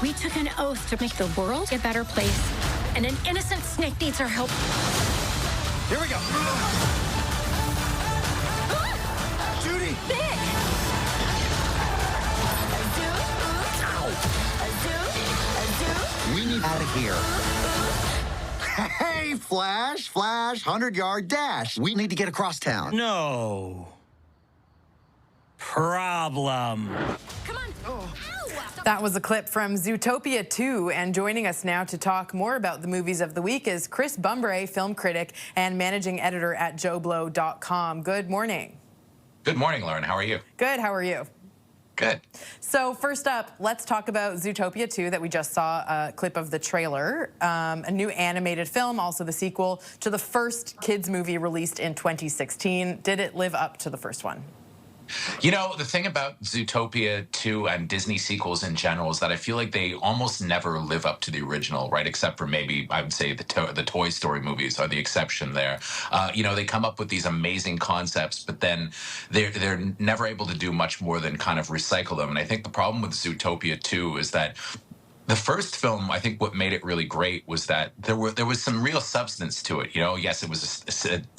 We took an oath to make the world a better place, and an innocent snake needs our help. Here we go. Judy! Big! We need out of here. Hey, Flash, 100-yard dash. We need to get across town. No problem. Come on. Oh. That was a clip from Zootopia 2, and joining us now to talk more about the movies of the week is Chris Bumbray, film critic and managing editor at JoBlo.com. Good morning. Good morning, Lauren. How are you? Good. How are you? Good. So first up, let's talk about Zootopia 2 that we just saw a clip of the trailer. A new animated film, also the sequel to the first kids movie released in 2016. Did it live up to the first one? You know, the thing about Zootopia 2 and Disney sequels in general is that I feel like they almost never live up to the original, right? Except for maybe, I would say, the Toy Story movies are the exception there. You know, they come up with these amazing concepts, but then they're never able to do much more than kind of recycle them. And I think the problem with Zootopia 2 is that the first film, I think what made it really great was that there was some real substance to it. You know, yes, it was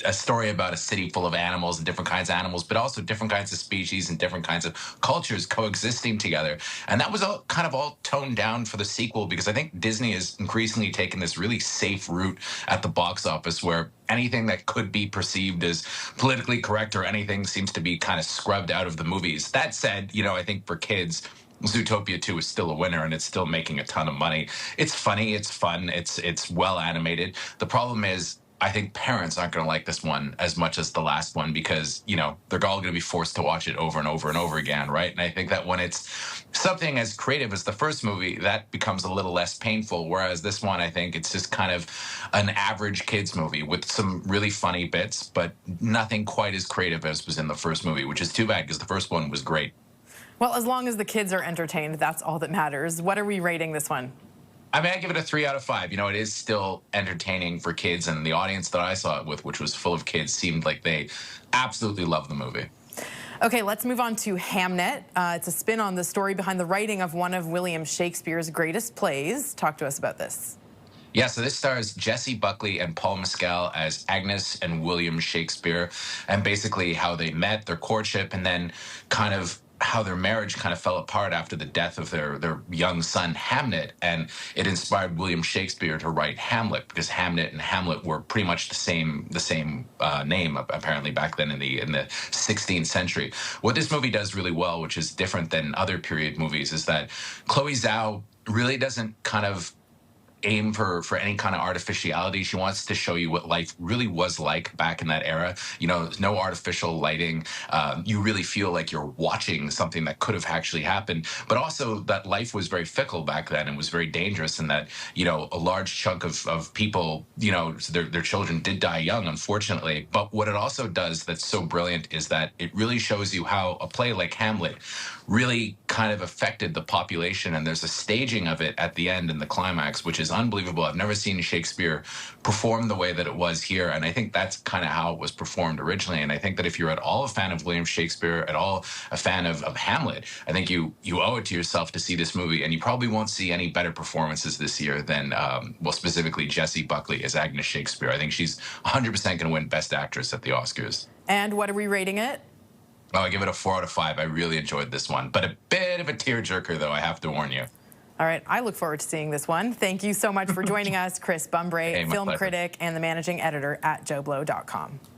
a story about a city full of animals and different kinds of animals, but also different kinds of species and different kinds of cultures coexisting together. And that was all kind of all toned down for the sequel, because I think Disney has increasingly taken this really safe route at the box office where anything that could be perceived as politically correct or anything seems to be kind of scrubbed out of the movies. That said, you know, I think for kids, Zootopia 2 is still a winner, and it's still making a ton of money. It's funny, it's fun, it's well animated. The problem is, I think parents aren't going to like this one as much as the last one, because, you know, they're all going to be forced to watch it over and over and over again, right? And I think that when it's something as creative as the first movie, that becomes a little less painful, whereas this one, I think it's just kind of an average kids movie with some really funny bits, but nothing quite as creative as was in the first movie, which is too bad, because the first one was great. Well, as long as the kids are entertained, that's all that matters. What are we rating this one? I mean, I give it a 3 out of 5. You know, it is still entertaining for kids, and the audience that I saw it with, which was full of kids, seemed like they absolutely loved the movie. Okay, let's move on to Hamnet. It's a spin on the story behind the writing of one of William Shakespeare's greatest plays. Talk to us about this. Yeah, so this stars Jessie Buckley and Paul Mescal as Agnes and William Shakespeare, and basically how they met, their courtship, and then kind of how their marriage kind of fell apart after the death of their young son, Hamnet. And it inspired William Shakespeare to write Hamlet, because Hamnet and Hamlet were pretty much the same name, apparently, back then in the 16th century. What this movie does really well, which is different than other period movies, is that Chloe Zhao really doesn't kind of aim for any kind of artificiality. She wants to show you what life really was like back in that era. You know, there's no artificial lighting. You really feel like you're watching something that could have actually happened, but also that life was very fickle back then and was very dangerous, and that, you know, a large chunk of people, you know, their children did die young, unfortunately. But what it also does that's so brilliant is that it really shows you how a play like Hamlet really kind of affected the population, and there's a staging of it at the end in the climax, which is unbelievable. I've never seen Shakespeare perform the way that it was here, and I think that's kind of how it was performed originally. And I think that if you're at all a fan of William Shakespeare, at all a fan of Hamlet, I think you owe it to yourself to see this movie, and you probably won't see any better performances this year than, well, specifically Jessie Buckley as Agnes Shakespeare. I think she's 100% going to win Best Actress at the Oscars. And what are we rating it? Oh, I give it a 4 out of 5. I really enjoyed this one, but a bit of a tearjerker, though, I have to warn you. All right, I look forward to seeing this one. Thank you so much for joining us, Chris Bumbray, Hey, film pleasure. critic and the managing editor at JoBlo.com.